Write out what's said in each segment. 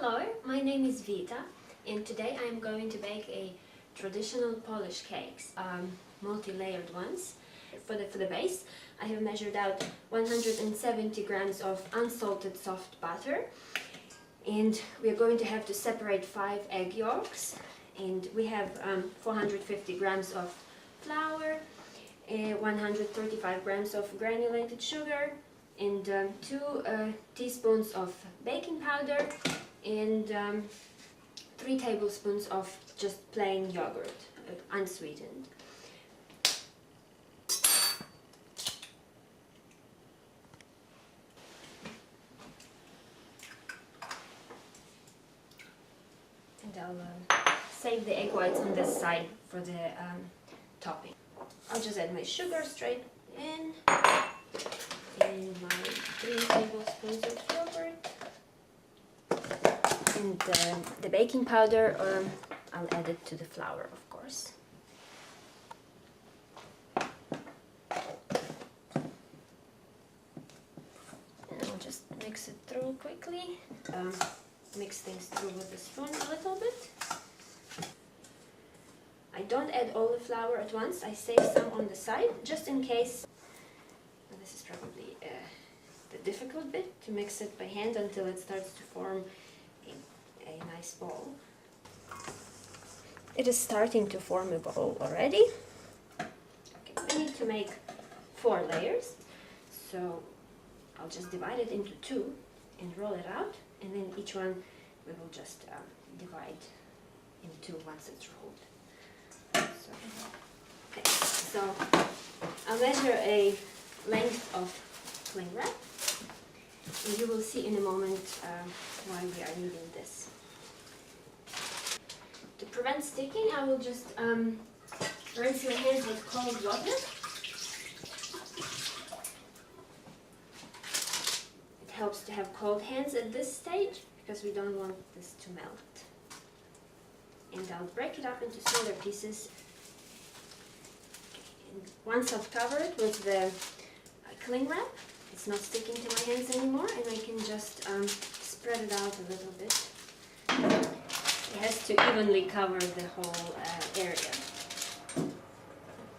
Hello, my name is Vita and today I am going to bake a traditional Polish cakes, multi-layered ones. For the base, I have measured out 170 grams of unsalted soft butter, and we are going to have to separate 5 egg yolks, and we have 450 grams of flour, 135 grams of granulated sugar, and 2 teaspoons of baking powder, and 3 tablespoons of just plain yogurt, unsweetened. And I'll save the egg whites on this side for the topping. I'll just add my sugar straight in, and my 3 tablespoons of yogurt, and the baking powder, I'll add it to the flour, of course. And I'll just mix it through quickly. Mix things through with the spoon a little bit. I don't add all the flour at once, I save some on the side, just in case. This is probably the difficult bit, to mix it by hand until it starts to form a nice ball. It is starting to form a ball already. Okay, we need to make 4 layers, so I'll just divide it into 2 and roll it out, and then each one we will just divide in 2 once it's rolled. So I'll measure a length of cling wrap, and you will see in a moment why we are needing this. To prevent sticking, I will just rinse my hands with cold water. It helps to have cold hands at this stage because we don't want this to melt. And I'll break it up into smaller pieces. And once I've covered with the cling wrap, it's not sticking to my hands anymore, and I can just spread it out a little bit. It has to evenly cover the whole area.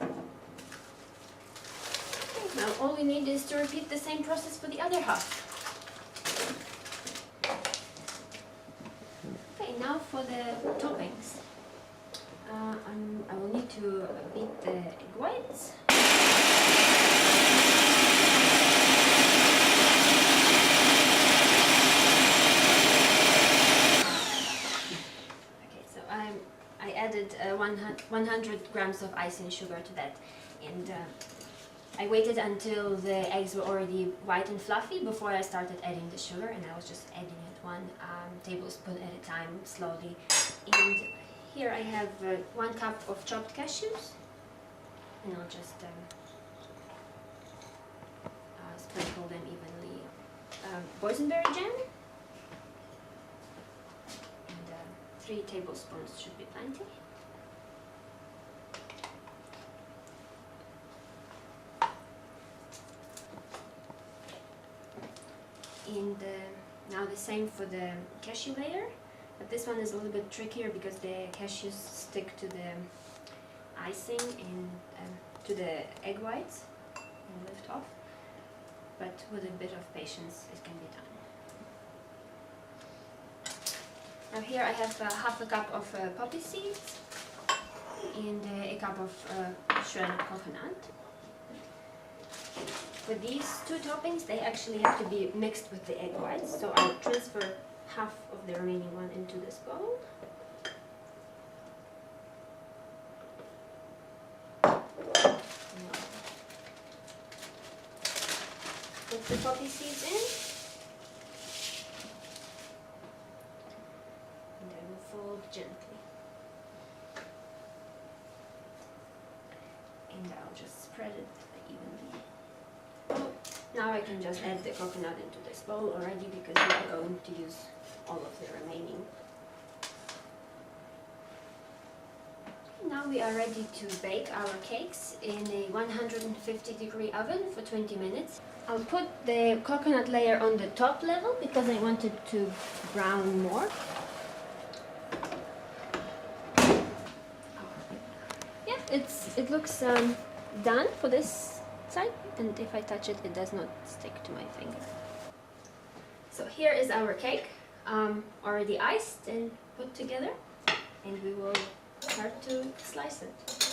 Okay, now all we need is to repeat the same process for the other half. Okay, now for the toppings. I will need to beat the egg whites. I added 100 grams of icing sugar to that, and I waited until the eggs were already white and fluffy before I started adding the sugar, and I was just adding it 1 tablespoon at a time, slowly. And here I have 1 cup of chopped cashews, and I'll just sprinkle them evenly. Boysenberry jam, 3 tablespoons should be plenty. And now the same for the cashew layer, but this one is a little bit trickier because the cashews stick to the icing and to the egg whites and lift off, but with a bit of patience it can be done. Now here I have half a cup of poppy seeds and a cup of shredded coconut. For these 2 toppings, they actually have to be mixed with the egg whites, so I'll transfer half of the remaining one into this bowl. Put the poppy seeds in. Fold gently, and I'll just spread it evenly. Now I can just add the coconut into this bowl already because we are going to use all of the remaining. Now we are ready to bake our cakes in a 150-degree oven for 20 minutes. I'll put the coconut layer on the top level because I want it to brown more. Yeah, it looks done for this side, and if I touch it, it does not stick to my finger. So here is our cake, already iced and put together, and we will start to slice it.